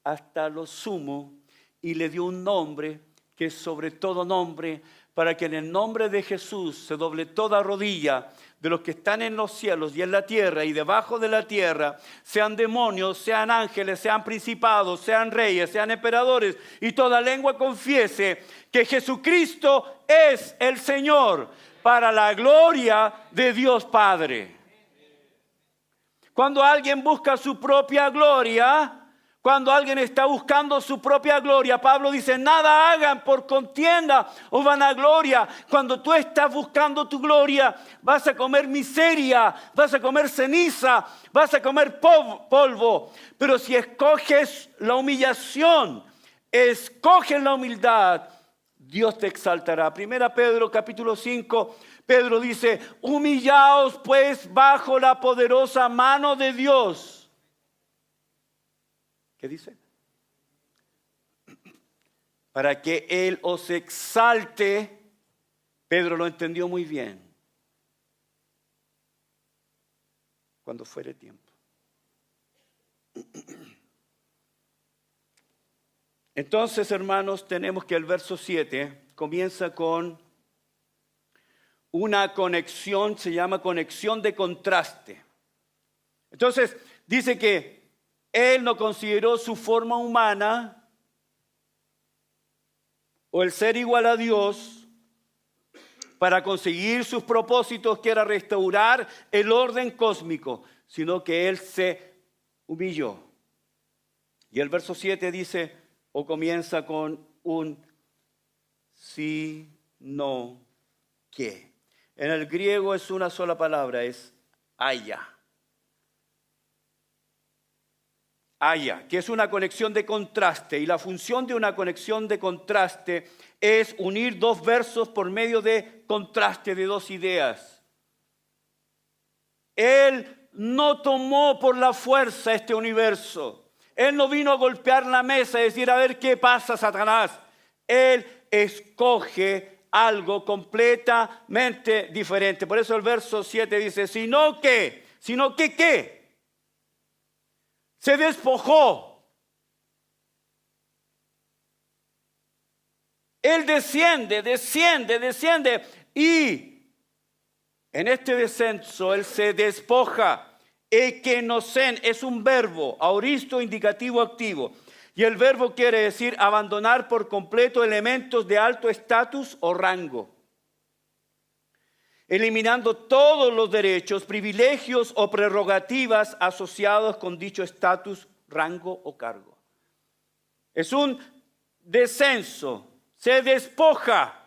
[SPEAKER 1] hasta lo sumo y le dio un nombre que es sobre todo nombre, para que en el nombre de Jesús se doble toda rodilla de los que están en los cielos y en la tierra y debajo de la tierra, sean demonios, sean ángeles, sean principados, sean reyes, sean emperadores, y toda lengua confiese que Jesucristo es el Señor, para la gloria de Dios Padre. Cuando alguien busca su propia gloria, cuando alguien está buscando su propia gloria, Pablo dice, nada hagan por contienda o vanagloria. Cuando tú estás buscando tu gloria, vas a comer miseria, vas a comer ceniza, vas a comer polvo. Pero si escoges la humillación, escoges la humildad, Dios te exaltará. Primera Pedro capítulo 5, Pedro dice, humillaos pues bajo la poderosa mano de Dios. ¿Qué dice? Para que Él os exalte. Pedro lo entendió muy bien. Cuando fuere tiempo. Entonces, hermanos, tenemos que el verso 7 comienza con una conexión, se llama conexión de contraste. Entonces, dice que Él no consideró su forma humana o el ser igual a Dios para conseguir sus propósitos, que era restaurar el orden cósmico, sino que Él se humilló. Y el verso 7 dice, o comienza con un sino que. En el griego es una sola palabra, es haya. Haya, que es una conexión de contraste, y la función de una conexión de contraste es unir dos versos por medio de contraste de dos ideas. Él no tomó por la fuerza este universo. Él no vino a golpear la mesa y decir, a ver qué pasa, Satanás. Él escoge algo completamente diferente. Por eso el verso 7 dice, sino que ¿qué? Se despojó. Él desciende y en este descenso Él se despoja. Ekenocen es un verbo, aoristo, indicativo, activo. Y el verbo quiere decir abandonar por completo elementos de alto estatus o rango, eliminando todos los derechos, privilegios o prerrogativas asociados con dicho estatus, rango o cargo. Es un descenso, se despoja.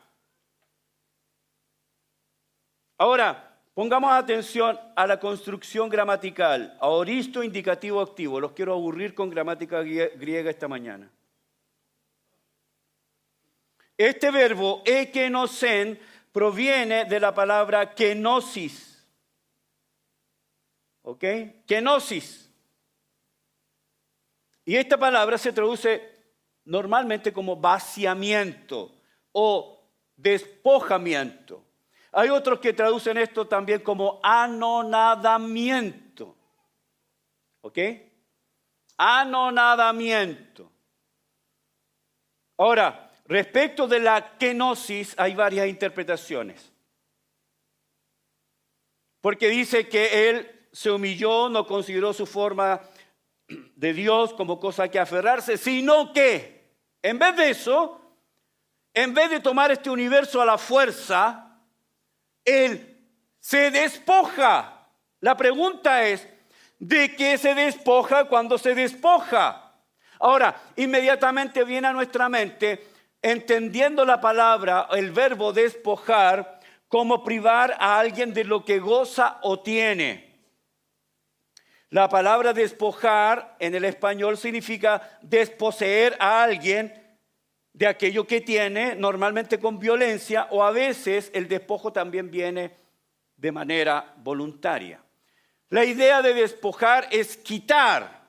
[SPEAKER 1] Ahora, pongamos atención a la construcción gramatical, aoristo, indicativo, activo. Los quiero aburrir con gramática griega esta mañana. Este verbo ekenosen proviene de la palabra kenosis. ¿Ok? Kenosis. Y esta palabra se traduce normalmente como vaciamiento o despojamiento. Hay otros que traducen esto también como anonadamiento. ¿Ok? Anonadamiento. Ahora, respecto de la kenosis hay varias interpretaciones. Porque dice que él se humilló, no consideró su forma de Dios como cosa que aferrarse, sino que en vez de eso, en vez de tomar este universo a la fuerza, él se despoja. La pregunta es, ¿de qué se despoja cuando se despoja? Ahora, inmediatamente viene a nuestra mente, entendiendo la palabra, el verbo despojar, como privar a alguien de lo que goza o tiene. La palabra despojar en el español significa desposeer a alguien de aquello que tiene, normalmente con violencia, o a veces el despojo también viene de manera voluntaria. La idea de despojar es quitar,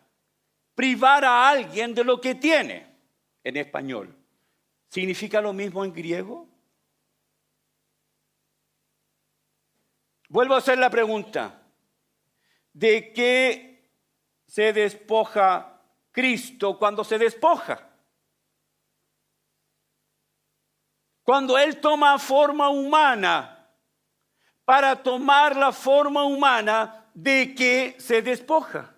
[SPEAKER 1] privar a alguien de lo que tiene en español. ¿Significa lo mismo en griego? Vuelvo a hacer la pregunta. ¿De qué se despoja Cristo cuando se despoja? Cuando Él toma forma humana, para tomar la forma humana, ¿de qué se despoja?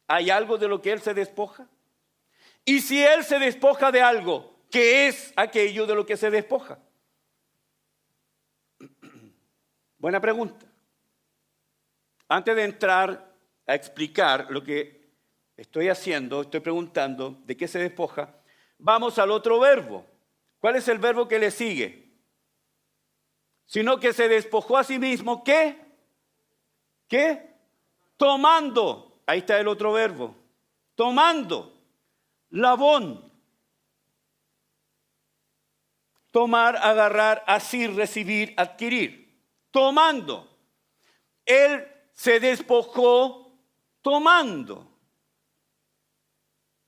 [SPEAKER 1] ¿Hay algo de lo que Él se despoja? Y si Él se despoja de algo, ¿qué es aquello de lo que se despoja? Buena pregunta. Antes de entrar a explicar lo que estoy haciendo, estoy preguntando de qué se despoja, vamos al otro verbo. ¿Cuál es el verbo que le sigue? Sino que se despojó a sí mismo, ¿qué? ¿Qué? Tomando. Ahí está el otro verbo. Tomando. Labón. Tomar, agarrar, asir, recibir, adquirir. Tomando. Él se despojó tomando.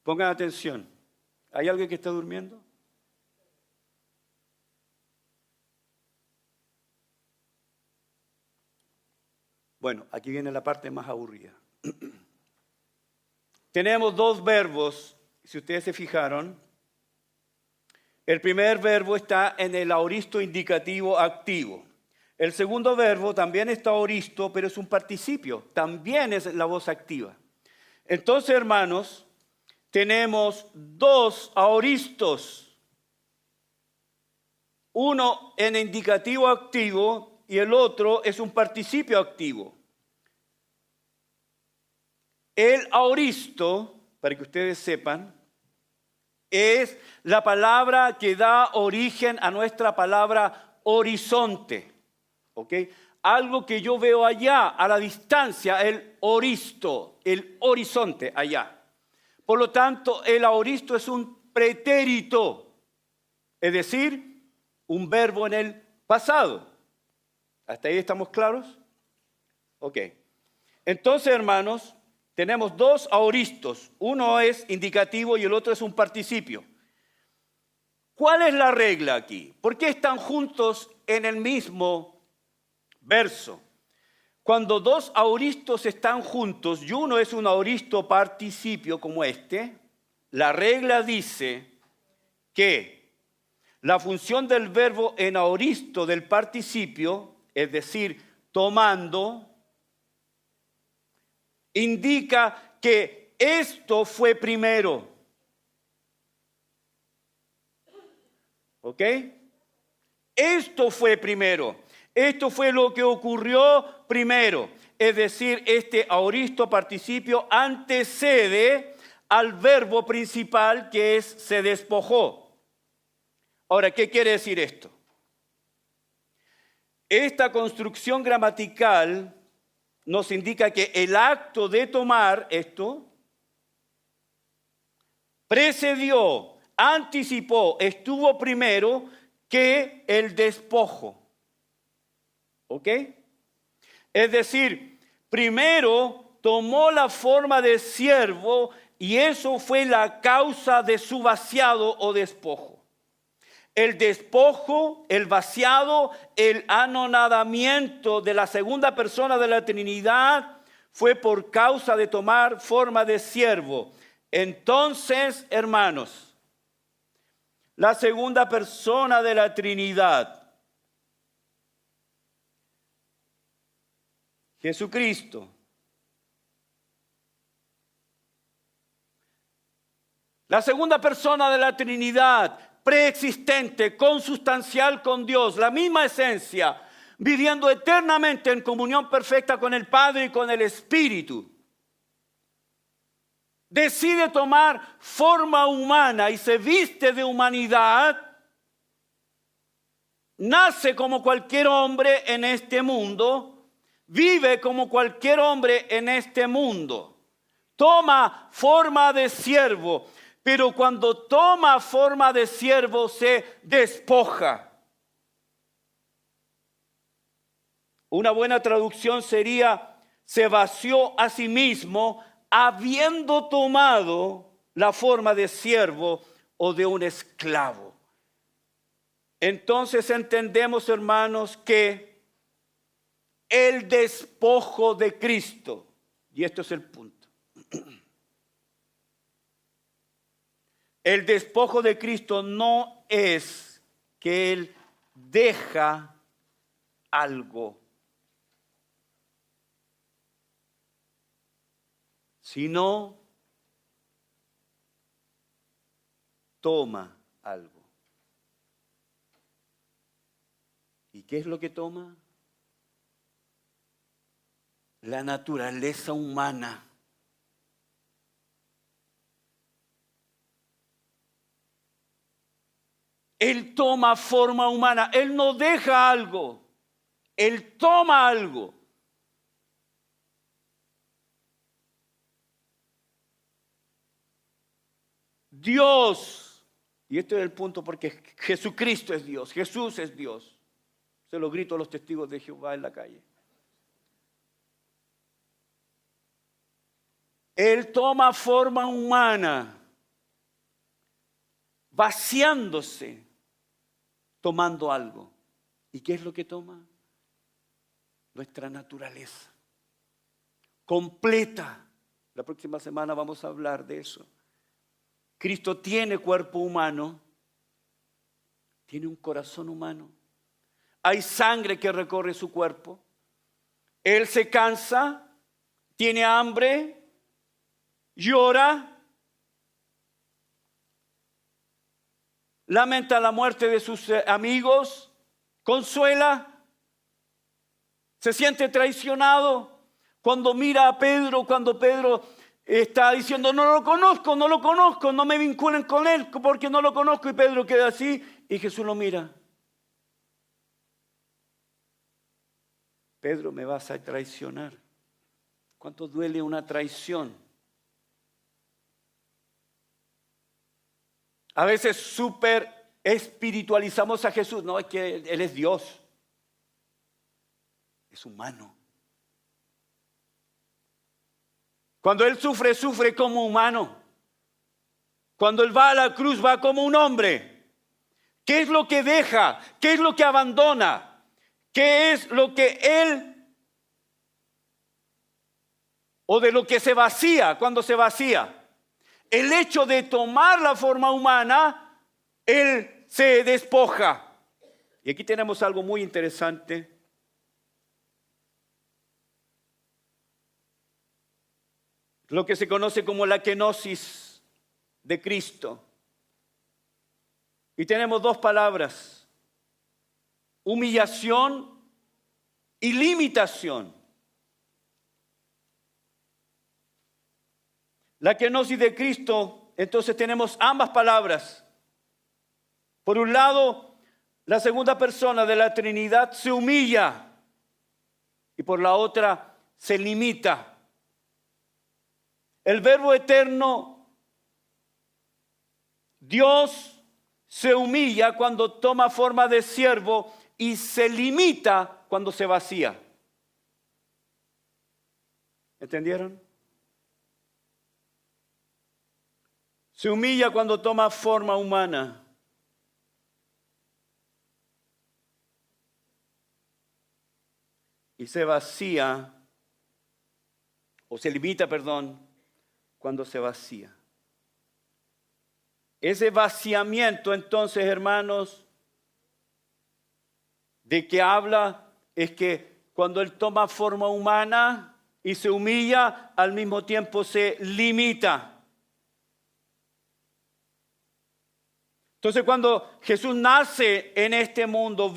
[SPEAKER 1] Pongan atención. ¿Hay alguien que está durmiendo? Bueno, aquí viene la parte más aburrida. Tenemos dos verbos, si ustedes se fijaron. El primer verbo está en el aoristo indicativo activo. El segundo verbo también está aoristo, pero es un participio. También es la voz activa. Entonces, hermanos, tenemos dos aoristos. Uno en indicativo activo y el otro es un participio activo. El aoristo, para que ustedes sepan, es la palabra que da origen a nuestra palabra horizonte. ¿Ok? Algo que yo veo allá, a la distancia, el oristo, el horizonte allá. Por lo tanto, el aoristo es un pretérito, es decir, un verbo en el pasado. ¿Hasta ahí estamos claros? Ok. Entonces, hermanos, tenemos dos aoristos. Uno es indicativo y el otro es un participio. ¿Cuál es la regla aquí? ¿Por qué están juntos en el mismo verso? Cuando dos aoristos están juntos y uno es un aoristo participio como este, la regla dice que la función del verbo en aoristo del participio, es decir, tomando, indica que esto fue primero. ¿Ok? Esto fue primero. Esto fue lo que ocurrió primero. Es decir, este aoristo participio antecede al verbo principal que es se despojó. Ahora, ¿qué quiere decir esto? Esta construcción gramatical nos indica que el acto de tomar esto precedió, anticipó, estuvo primero que el despojo. ¿Ok? Es decir, primero tomó la forma de siervo y eso fue la causa de su vaciado o despojo. El despojo, el vaciado, el anonadamiento de la segunda persona de la Trinidad fue por causa de tomar forma de siervo. Entonces, hermanos, la segunda persona de la Trinidad, Jesucristo, la segunda persona de la Trinidad, preexistente, consustancial con Dios, la misma esencia, viviendo eternamente en comunión perfecta con el Padre y con el Espíritu, decide tomar forma humana y se viste de humanidad, nace como cualquier hombre en este mundo, vive como cualquier hombre en este mundo, toma forma de siervo, pero cuando toma forma de siervo se despoja. Una buena traducción sería, se vació a sí mismo habiendo tomado la forma de siervo o de un esclavo. Entonces entendemos, hermanos, que el despojo de Cristo, y esto es el punto, el despojo de Cristo no es que Él deja algo, sino toma algo. ¿Y qué es lo que toma? La naturaleza humana. Él toma forma humana, Él no deja algo, Él toma algo. Dios, y este es el punto porque Jesucristo es Dios, Jesús es Dios. Se lo grito a los testigos de Jehová en la calle. Él toma forma humana, vaciándose, tomando algo. ¿Y qué es lo que toma? Nuestra naturaleza completa. La próxima semana vamos a hablar de eso. Cristo tiene cuerpo humano, tiene un corazón humano, hay sangre que recorre su cuerpo, Él se cansa, tiene hambre, llora, lamenta la muerte de sus amigos, consuela, se siente traicionado. Cuando mira a Pedro, cuando Pedro está diciendo, no lo conozco, no me vinculen con él porque no lo conozco, y Pedro queda así y Jesús lo mira. Pedro, me vas a traicionar. ¿Cuánto duele una traición? A veces súper espiritualizamos a Jesús. No, es que Él es Dios. Es humano. Cuando Él sufre, sufre como humano. Cuando Él va a la cruz, va como un hombre. ¿Qué es lo que deja? ¿Qué es lo que abandona? ¿Qué es lo que Él, o de lo que se vacía cuando se vacía? El hecho de tomar la forma humana, Él se despoja. Y aquí tenemos algo muy interesante. Lo que se conoce como la kenosis de Cristo. Y tenemos dos palabras: humillación y limitación. La kenosis de Cristo, entonces tenemos ambas palabras. Por un lado, la segunda persona de la Trinidad se humilla y por la otra se limita. El Verbo eterno, Dios, se humilla cuando toma forma de siervo y se limita cuando se vacía. ¿Entendieron? Se humilla cuando toma forma humana. Y se vacía, o se limita, cuando se vacía. Ese vaciamiento, entonces, hermanos, de que habla es que cuando Él toma forma humana y se humilla, al mismo tiempo se limita. Entonces, cuando Jesús nace en este mundo,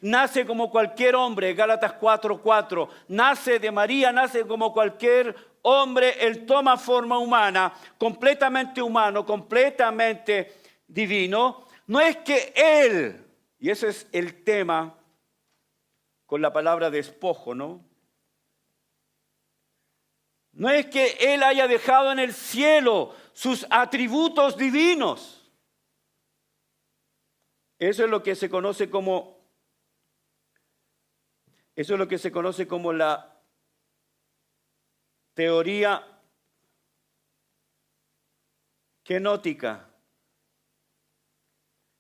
[SPEAKER 1] nace como cualquier hombre, Gálatas 4:4, nace de María, nace como cualquier hombre, Él toma forma humana, completamente humano, completamente divino. No es que Él, y ese es el tema con la palabra despojo, ¿no? No es que Él haya dejado en el cielo sus atributos divinos. Eso es lo que se conoce como la teoría kenótica.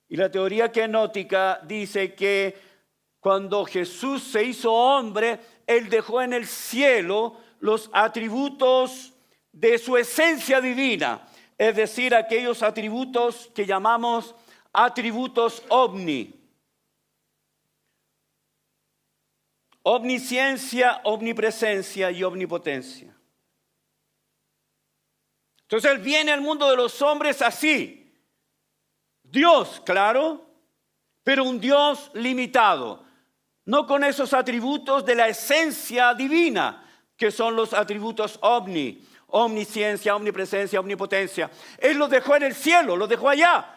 [SPEAKER 1] Y la teoría kenótica dice que cuando Jesús se hizo hombre, Él dejó en el cielo los atributos de su esencia divina, es decir, aquellos atributos que llamamos atributos omni. Omnisciencia, omnipresencia y omnipotencia. Entonces Él viene al mundo de los hombres así. Dios, claro, pero un Dios limitado. No con esos atributos de la esencia divina, que son los atributos omni. Omnisciencia, omnipresencia, omnipotencia. Él los dejó en el cielo, los dejó allá.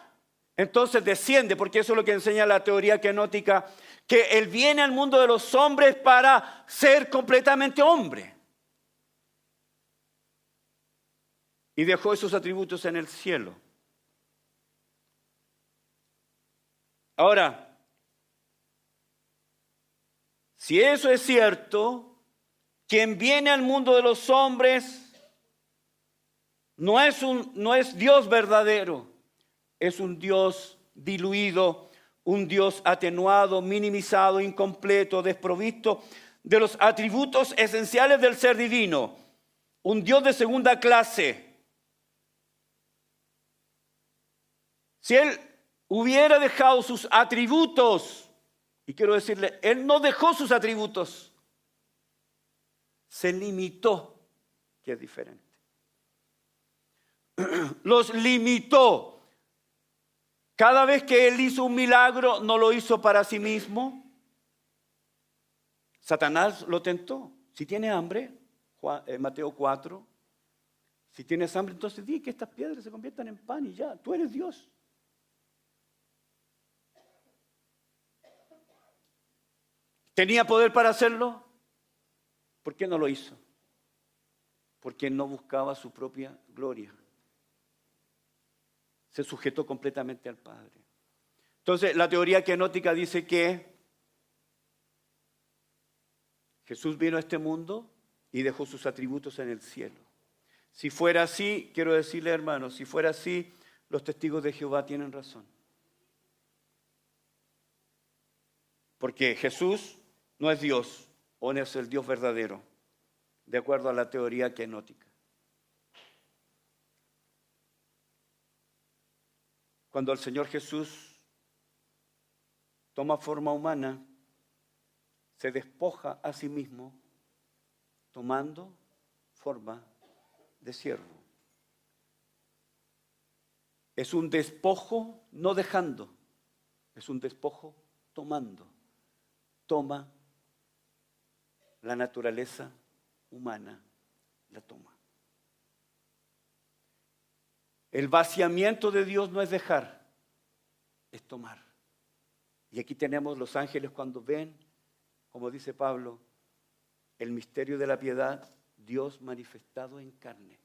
[SPEAKER 1] Entonces desciende, porque eso es lo que enseña la teoría kenótica, que Él viene al mundo de los hombres para ser completamente hombre. Y dejó esos atributos en el cielo. Ahora, si eso es cierto, quien viene al mundo de los hombres no es Dios verdadero. Es un Dios diluido, un Dios atenuado, minimizado, incompleto, desprovisto de los atributos esenciales del ser divino. Un Dios de segunda clase. Si Él hubiera dejado sus atributos, y quiero decirle, Él no dejó sus atributos, se limitó, que es diferente. Los limitó. Cada vez que Él hizo un milagro, no lo hizo para sí mismo. Satanás lo tentó. Si tiene hambre, Mateo 4, si tienes hambre, entonces di que estas piedras se conviertan en pan y ya, tú eres Dios. ¿Tenía poder para hacerlo? ¿Por qué no lo hizo? Porque no buscaba su propia gloria. Se sujetó completamente al Padre. Entonces, la teoría kenótica dice que Jesús vino a este mundo y dejó sus atributos en el cielo. Si fuera así, quiero decirle, hermanos, si fuera así, los testigos de Jehová tienen razón. Porque Jesús no es Dios, o no es el Dios verdadero, de acuerdo a la teoría kenótica. Cuando el Señor Jesús toma forma humana, se despoja a sí mismo, tomando forma de siervo. Es un despojo no dejando, es un despojo tomando. Toma la naturaleza humana, la toma. El vaciamiento de Dios no es dejar, es tomar. Y aquí tenemos los ángeles cuando ven, como dice Pablo, el misterio de la piedad, Dios manifestado en carne,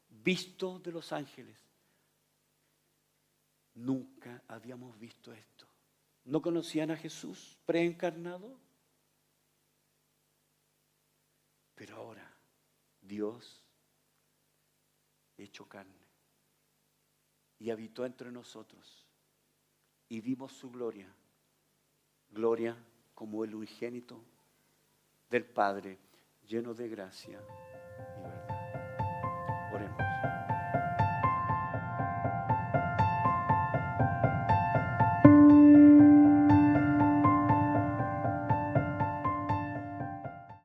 [SPEAKER 1] visto de los ángeles. Nunca habíamos visto esto. ¿No conocían a Jesús preencarnado? Pero ahora, Dios hecho carne y habitó entre nosotros y vimos su gloria, gloria como el unigénito del Padre, lleno de gracia